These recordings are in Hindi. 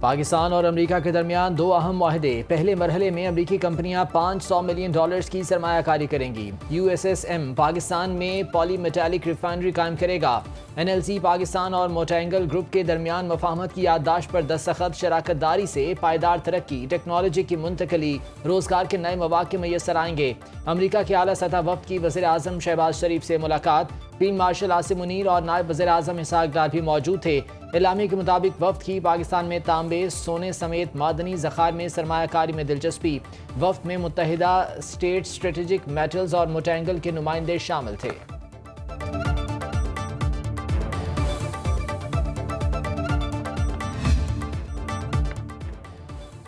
पाकिस्तान और अमेरिका के दरमियान दो अहम मुआहदे। पहले मरहले में अमेरिकी कंपनियां $500 मिलियन की सरमायाकारी करेंगी। USSM पाकिस्तान में पॉलीमेटालिक रिफाइनरी कायम करेगा। NLC पाकिस्तान और मोटेंगल ग्रुप के दरमियान मफाहमत की याददाश्त पर दस्तखत। शराकत दारी से पायदार तरक्की, टेक्नोलॉजी की मुंतकली, रोजगार के नए मौके मैसर आएंगे। अमेरिका के आला सतह वफ्द की वज़ीर आज़म शहबाज शरीफ से मुलाकात। फील्ड मार्शल आसिम मुनीर और नायब वज़ीर आज़म इसहाक डार भी मौजूद थे। इलामी के मुताबिक वफ्द की पाकिस्तान में तांबे, सोने समेत मादनी ज़खायर में सरमायाकारी में दिलचस्पी। वफ्द में मुत्तहिदा स्टेट स्ट्रेटेजिक मेटल्स और मोटेंगल के नुमाइंदे शामिल थे।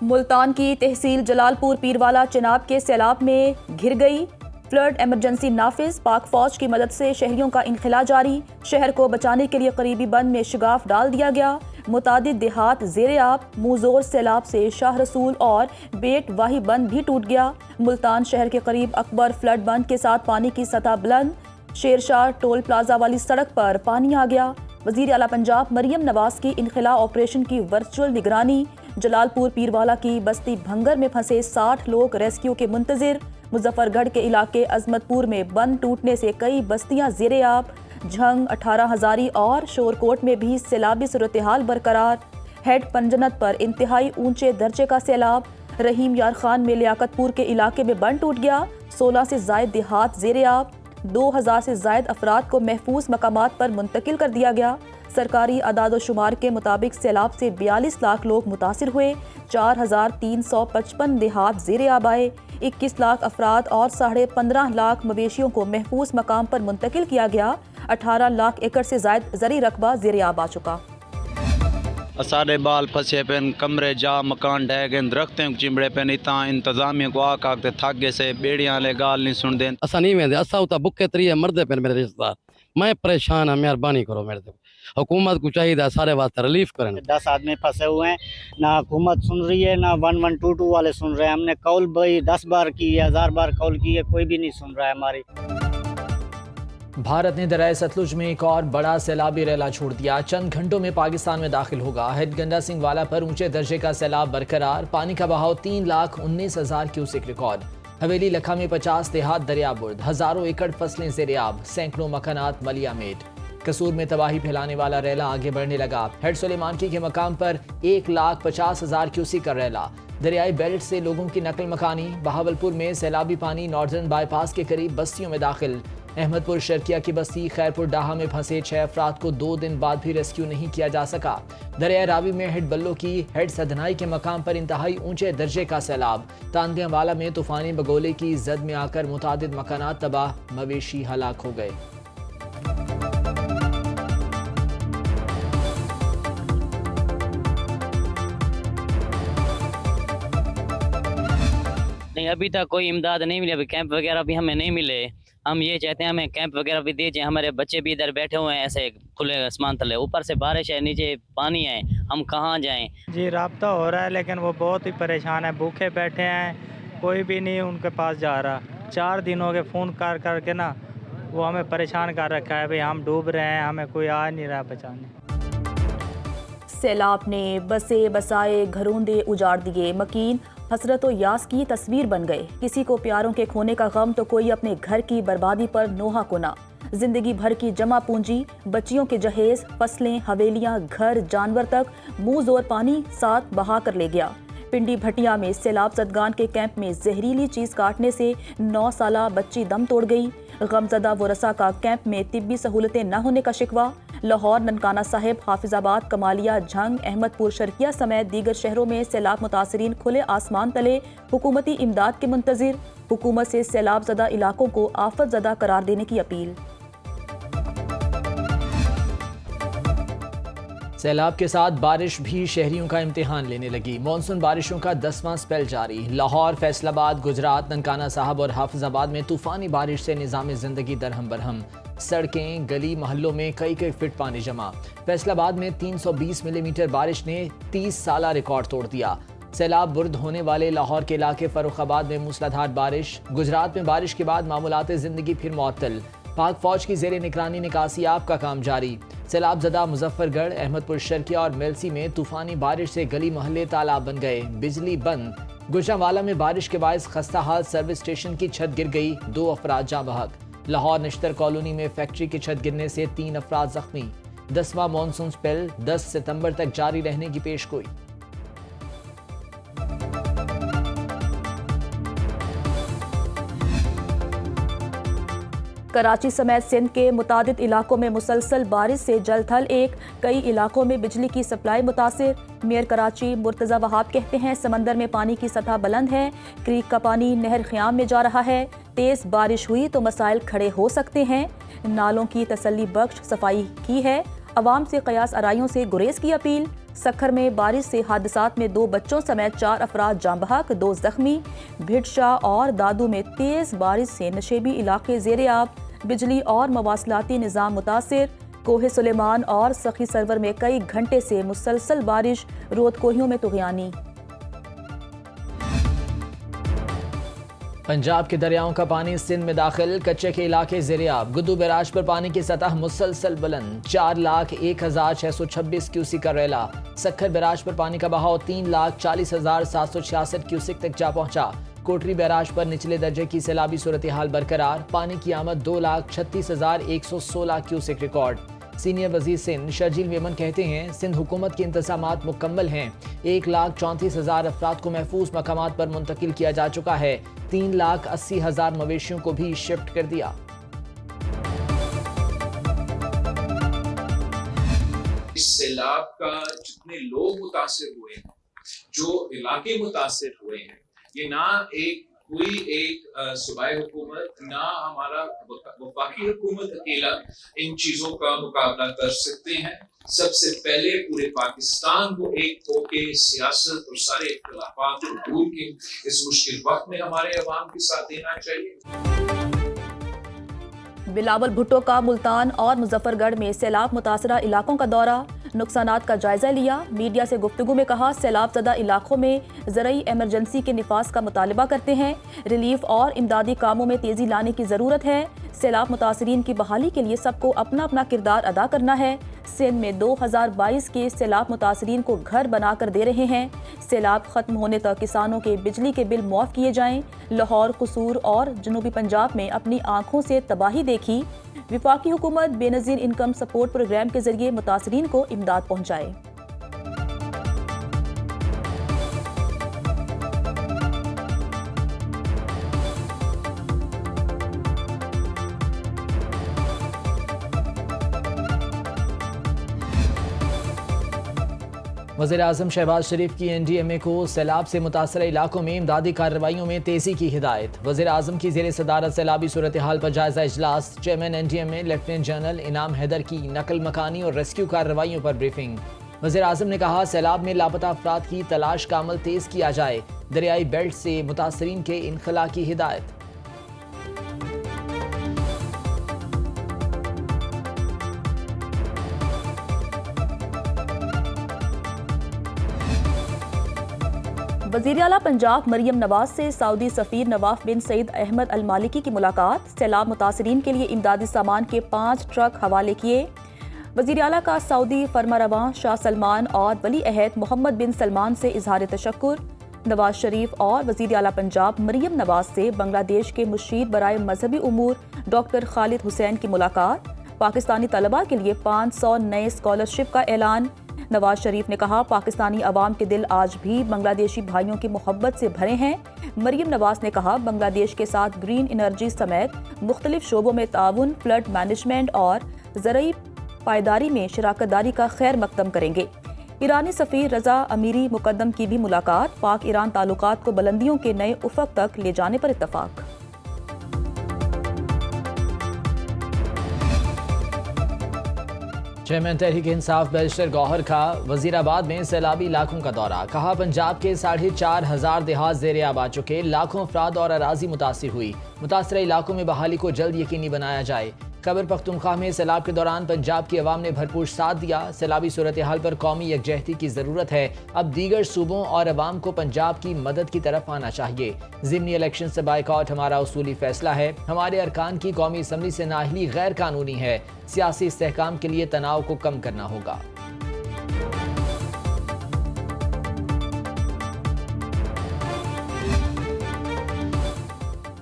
मुल्तान की तहसील जलालपुर पीरवाला चिनाब के सैलाब में घिर गई। फ्लड एमरजेंसी नाफिज, पाक फौज की मदद से शहरियों का इनखला जारी। शहर को बचाने के लिए करीबी बंद में शिगाफ डाल दिया गया। मुतादिद देहात ज़ेरे आब। मुंहजोर सैलाब से शाह रसूल और बेट वाही बंद भी टूट गया। मुल्तान शहर के करीब अकबर फ्लड बंद के साथ पानी की सतह बुलंद। शेरशाह टोल प्लाजा वाली सड़क पर पानी आ गया। वज़ीर आला पंजाब मरियम नवाज की इनखला ऑपरेशन की वर्चुअल निगरानी। जलालपुर पीरवाला की बस्ती भंगर में फंसे 60 लोग रेस्क्यू के मुंतजिर। मुजफ्फरगढ़ के इलाके अजमतपुर में बंद टूटने से कई बस्तियां ज़ेरे आब। झंग, 18 हज़ारी और शोरकोट में भी सैलाबी सूरत हाल बरकरार। हेड पंजनत पर इंतहाई ऊंचे दर्जे का सैलाब। रहीम यार खान में लियाकतपुर के इलाके में बंद टूट गया। 16 से ज़ायद देहात ज़ेरे आब। 2000 से ज़ायद अफराद को महफूज मकामात पर मुंतकिल कर दिया गया। सरकारी अदाद-ओ-शुमार के मुताबिक सैलाब से 42 लाख लोग मुतासिर हुए। 4355 देहात ज़ेरे आब आए। 21 लाख अफराद और 15.5 लाख मवेशियों को महफूज मकाम पर मुंतकिल किया गया। 18 लाख एकड़ से ज़ायद ज़री रकबा ज़ेरे आब आ चुका। सारे बाल फंसे पेन, कमरे जा मकान ढह गए, दरख्तें चिंबड़े पेन। इतना इंतजामिया को आके थक गए से बेड़ियां ले गाल नहीं सुन दें। असा नहीं वेंदे, असा उता बुके तरीए मरदे पेन मेरे रिश्तेदार। मैं परेशान हाँ, मेहरबानी करो मेरे से। हुकूमत को चाहिए सारे वास्ते रिलीफ करें। 10 आदमी फंसे हुए हैं, ना हुकूमत सुन रही है, ना 1122 वाले सुन रहे हैं। हमने कॉल भाई 10 बार की है, 1000 बार कॉल की है, कोई भी नहीं सुन रहा है हमारी। भारत ने दरियाए सतलुज में एक और बड़ा सैलाबी रैला छोड़ दिया। चंद घंटों में पाकिस्तान में दाखिल होगा। हेड गंडा सिंह वाला पर ऊंचे दर्जे का सैलाब बरकरार। पानी का बहाव 3,19,000 क्यूसेक रिकॉर्ड। हवेली लखा में 50 देहात दरिया बुर्द। हजारों एकड़ फसलें ज़ेरे आब। सैकड़ों मकानात मलिया मेट। कसूर में तबाही फैलाने वाला रैला आगे बढ़ने लगा। हेड सुलेमानकी के मकाम पर 1,50,000 क्यूसेक का रैला। दरियाई बेल्ट से लोगों की नकल मकानी। बहावलपुर में सैलाबी पानी नॉर्दर्न बाईपास के करीब बस्तियों में दाखिल। अहमदपुर शर्किया की बस्ती खैरपुर डाहा में फंसे 6 अफराद को 2 दिन बाद भी रेस्क्यू नहीं किया जा सका। दरियाई रावी में हेड बल्लो की हेड सदनाई के मकाम पर इंतहाई ऊंचे दर्जे का सैलाब। तांदिया वाला में तूफानी बगोले की जद में आकर मुतादिद मकानात तबाह, मवेशी हलाक हो गए। नहीं, अभी तक कोई इमदाद नहीं मिली। अभी कैंप वगैरह भी हमें नहीं मिले। हम ये चाहते हैं हमें कैंप वगैरह भी दीजिए। हमारे बच्चे भी इधर बैठे हुए हैं ऐसे खुले आसमान तले, ऊपर से बारिश है, नीचे पानी है, हम कहाँ जाएं? जी राब्ता हो रहा है, लेकिन वो बहुत ही परेशान है, भूखे बैठे हैं, कोई भी नहीं उनके पास जा रहा। 4 दिन हो गए फ़ोन कर करके ना वो हमें परेशान कर रखा है, भाई हम डूब रहे हैं, हमें कोई आ नहीं रहा बचाने। सैलाब ने बसे बसाए घरोंदे उजाड़ दिए। मकीन हसरत व यास की तस्वीर बन गए। किसी को प्यारों के खोने का गम तो कोई अपने घर की बर्बादी पर नोहा कोना। जिंदगी भर की जमा पूंजी, बच्चियों के जहेज, फसलें, हवेलियां, घर, जानवर तक मुंह जोर पानी साथ बहा कर ले गया। पिंडी भटिया में सैलाब ज़दगान के कैंप में जहरीली चीज़ काटने से 9 साला बच्ची दम तोड़ गई। गमजदा वरसा का कैंप में तिब्बी सहूलतें न होने का शिकवा। लाहौर, ननकाना साहिब, हाफिजाबाद, कमालिया, झंग, अहमदपुर शर्किया समेत दीगर शहरों में सैलाब मुतासरीन खुले आसमान तले हुकूमती इमदाद के मुंतजिर। हुकूमत से सैलाब ज़दा इलाकों को आफत ज़दा करार देने की अपील। सैलाब के साथ बारिश भी शहरियों का इम्तिहान लेने लगी। मानसून बारिशों का 10वां स्पेल जारी। लाहौर, फैसलाबाद, गुजरात, ननकाना साहब और हाफिजाबाद में तूफानी बारिश से निज़ाम ज़िंदगी दरहम बरहम। सड़कें, गली मोहल्लों में कई फीट पानी जमा। फैसलाबाद में 320 मिलीमीटर बारिश ने 30 साला रिकॉर्ड तोड़ दिया। सैलाब बुर्द होने वाले लाहौर के इलाके फर्रुखाबाद में मूसलाधार बारिश। गुजरात में बारिश के बाद मामूलात ज़िंदगी फिर मुअत्तल। पाक फौज की ज़ेरे निगरानी निकासी आप का काम जारी। सैलाब ज़दा मुजफ्फरगढ़, अहमदपुर शर्किया और मेलसी में तूफानी बारिश से गली मोहल्ले तालाब बन गए, बिजली बंद। गुजरांवाला में बारिश के बायस खस्ता हाल सर्विस स्टेशन की छत गिर गई, 2 अफराद जाँ बहक। लाहौर नश्तर कॉलोनी में फैक्ट्री की छत गिरने से 3 अफराद जख्मी। 10वां मानसून स्पेल 10 सितंबर तक जारी रहने की पेशगोई। कराची समेत सिंध के मुतादिद इलाकों में मुसलसल बारिश से जल थल एक, कई इलाकों में बिजली की सप्लाई मुतासिर। मेयर कराची मुर्तज़ा वहाब कहते हैं समंदर में पानी की सतह बुलंद है, क्रीक का पानी नहर ख़याम में जा रहा है, तेज़ बारिश हुई तो मसाइल खड़े हो सकते हैं। नालों की तसल्ली बख्श सफाई की है, अवाम से कयास आराइयों से गुरेज की अपील। सखर में बारिश से हादसात में 2 बच्चों समेत 4 अफराद जाँ बहक, 2 जख्मी। भिटशाह और दादू में तेज़ बारिश से नशेबी इलाके ज़ेर-ए-आब, बिजली और मवासलाती निज़ाम मुतासिर। कोहे सुलेमान और सखी सरवर में कई घंटे से मुसलसल बारिश, रोद कोहियों में तुग़यानी। पंजाब के दरियाओं का पानी सिंध में दाखिल, कच्चे के इलाके ज़ेर-ए-आब। गुद्दू बैराज पर पानी की सतह मुसलसल बुलंद, 4,01,626 क्यूसिक का रेला। सखर बैराज पर पानी का बहाव 3,40,766 क्यूसिक तक जा पहुंचा। कोटरी बैराज पर निचले दर्जे की सैलाबी सूरत हाल बरकरार, पानी की आमद 2,36,116 क्यूसिक रिकॉर्ड। सीनियर वजीर सिंध शर्जील मेमन कहते हैं सिंध हुकूमत के इंतजामात मुकम्मल हैं, 1,34,000 अफराद को महफूज मकामात पर मुंतकिल किया जा चुका है, 3,80,000 मवेशियों को भी शिफ्ट कर दिया। इस सैलाब का जितने लोग मुतासिर हुए हैं, जो इलाके मुतासिर हुए हैं, ये ना कोई एक सूबाई हुकूमत, ना हमारा वफाकी हुकूमत अकेला इन चीजों का मुकाबला कर सकते हैं। सबसे पहले पूरे पाकिस्तान को एक होके सियासत और सारे इख्तिलाफात को दूर के इस मुश्किल वक्त में हमारे अवाम के साथ देना चाहिए। बिलावल भुट्टो का मुल्तान और मुजफ्फरगढ़ में सैलाब मुतासरा इलाकों का दौरा, नुकसानात का जायजा लिया। मीडिया से गुफ्तगू में कहा सैलाब ज़दा इलाकों में ज़रूरी एमरजेंसी के निफाज का मुतालबा करते हैं, रिलीफ और इमदादी कामों में तेज़ी लाने की ज़रूरत है। सैलाब मुतासरीन की बहाली के लिए सबको अपना अपना किरदार अदा करना है। सिंध में 2022 के सैलाब मुतासरीन को घर बनाकर दे रहे हैं। सैलाब ख़त्म होने तक किसानों के बिजली के बिल मुआफ़ किए जाएं। लाहौर, कसूर और जनूबी पंजाब में अपनी आँखों से तबाही देखी। विफाकी हुकूमत बेनज़ीर इनकम सपोर्ट प्रोग्राम के जरिए मुतासरीन को इमदाद पहुँचाए। वज़ीर-ए-आज़म शहबाज शरीफ की NDMA को सैलाब से मुतासर इलाकों में इमदादी कार्रवाइयों में तेज़ी की हिदायत। वज़ीर-ए-आज़म की ज़ेर सदारत सैलाबी सूरत हाल पर जायज़ा इजलास। चेयरमैन NDMA लेफ्टिनेंट जनरल इनाम हैदर की नकल मकानी और रेस्क्यू कार्रवाइयों पर ब्रीफिंग। वज़ीर-ए-आज़म ने कहा सैलाब में लापता अफराद की तलाश का अमल तेज़ किया जाए। दरियाई बेल्ट से मुतासरीन के इनखला की हिदायत। वज़ीर आला पंजाब मरियम नवाज से सऊदी सफ़ीर नवाफ बिन सईद अहमद अल मालिकी की मुलाकात। सैलाब मुतासरीन के लिए इमदादी सामान के 5 ट्रक हवाले किए। वज़ीर आला का सऊदी फरमारवां शाह सलमान और वली अहद मोहम्मद बिन सलमान से इजहार तशक्कुर। नवाज शरीफ और वज़ीर आला पंजाब मरियम नवाज से बांग्लादेश के मुशीर बराए मजहबी उमूर डॉक्टर खालिद हुसैन की मुलाकात। पाकिस्तानी तलबा के लिए 500 नए स्कॉलरशिप का ऐलान। नवाज शरीफ ने कहा पाकिस्तानी अवाम के दिल आज भी बांग्लादेशी भाइयों की मोहब्बत से भरे हैं। मरियम नवाज ने कहा बांग्लादेश के साथ ग्रीन एनर्जी समेत मुख्तलिफ शोबों में ताउन, फ्लड मैनेजमेंट और ज़रूरी पायदारी में शराकतदारी का खैर मकदम करेंगे। ईरानी सफ़ीर रज़ा अमीरी मुकद्दम की भी मुलाकात। पाक ईरान ताल्लुकात को बुलंदियों के नए उफ़क़ तक ले जाने पर इत्तफ़ाक़। चेयरमैन तहरीक इंसाफ बैरिस्टर गौहर का वजीराबाद में सैलाबी इलाकों का दौरा। कहा पंजाब के 4,500 देहात ज़ेर-ए-आब आ चुके, लाखों अफराद और अराजी मुतासिर हुई। मुतासर इलाकों में बहाली को जल्द यकीनी बनाया जाए। खैबर पख्तूनख्वा में सैलाब के दौरान पंजाब की अवाम ने भरपूर साथ दिया। सैलाबी सूरत हाल पर कौमी यकजहती की जरूरत है। अब दीगर सूबों और अवाम को पंजाब की मदद की तरफ आना चाहिए। ज़िमनी इलेक्शन से बाइकआउट हमारा उसूली फैसला है। हमारे अरकान की कौमी असम्बली से नाअहली गैर कानूनी है। सियासी इस्तेहकाम के लिए तनाव को कम करना होगा।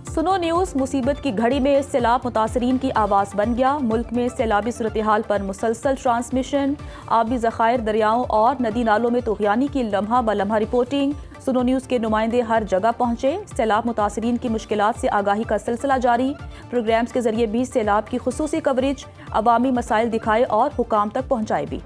सुनो न्यूज़ मुसीबत की घड़ी में सैलाब मुतासरीन की आवाज़ बन गया। मुल्क में सैलाबी सूरत हाल पर मुसलसल ट्रांसमिशन, आबी ज़खायर, दरियाओं और नदी नालों में तुग़यानी की लम्हा ब लम्हा रिपोर्टिंग। सुनो न्यूज़ के नुमाइंदे हर जगह पहुँचे। सैलाब मुतासरीन की मुश्किलात से आगाही का सिलसिला जारी। प्रोग्राम्स के जरिए भी सैलाब की खुसूसी कवरेज, अवामी मसाइल दिखाए और हुकाम तक पहुँचाए भी।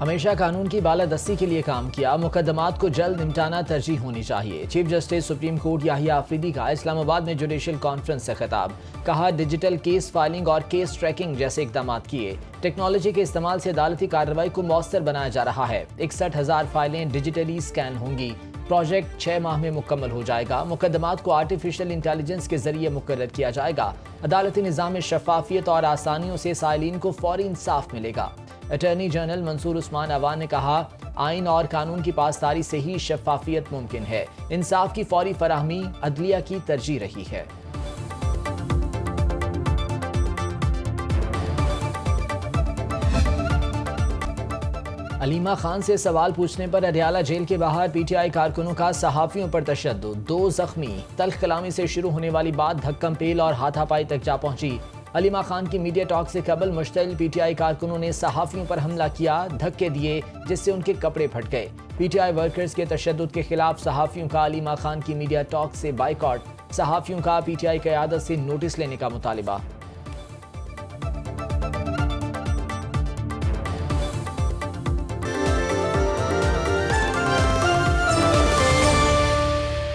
हमेशा कानून की बालादस्ती के लिए काम किया। मुकदमात को जल्द निपटाना तरजीह होनी चाहिए। Chief justice supreme court Yahya Afridi का इस्लामाबाद में जुडिशल कॉन्फ्रेंस से खिताब। कहा, डिजिटल केस फाइलिंग और केस ट्रैकिंग जैसे इकदाम किए। टेक्नोलॉजी के इस्तेमाल से अदालती कार्रवाई को मौसर बनाया जा रहा है। 61,000 फाइलें डिजिटली स्कैन होंगी। प्रोजेक्ट 6 माह में मुकम्मल हो जाएगा। मुकदमात को आर्टिफिशियल इंटेलिजेंस के जरिए मुकर्रर किया जाएगा। अदालती निज़ाम में शफाफियत और आसानियों से साइलिन को फौरी इंसाफ मिलेगा। अटॉर्नी जनरल मंसूर उस्मान अवान ने कहा, आइन और कानून की पासदारी से ही शफाफियत मुमकिन है। इंसाफ की फौरी फराहमी अदलिया की तरजीह रही है। अलीमा खान से सवाल पूछने पर अडयाला जेल के बाहर पीटीआई कारकुनों का सहाफियों पर तशद्दुद। 2 जख्मी। तल्ख कलामी से शुरू होने वाली बात धक्कम पेल और हाथापाई तक जा पहुंची। अलीमा खान की मीडिया टॉक से कबल मुश्तइल पीटीआई कारकुनों ने सहाफियों पर हमला किया, धक्के दिए, जिससे उनके कपड़े फट गए। पीटीआई वर्कर्स के तशद्दुद के खिलाफ सहाफियों का अलीमा खान की मीडिया टॉक से बाइकआउट। सहाफियों का पीटीआई क़यादत से नोटिस लेने का मुतालिबा।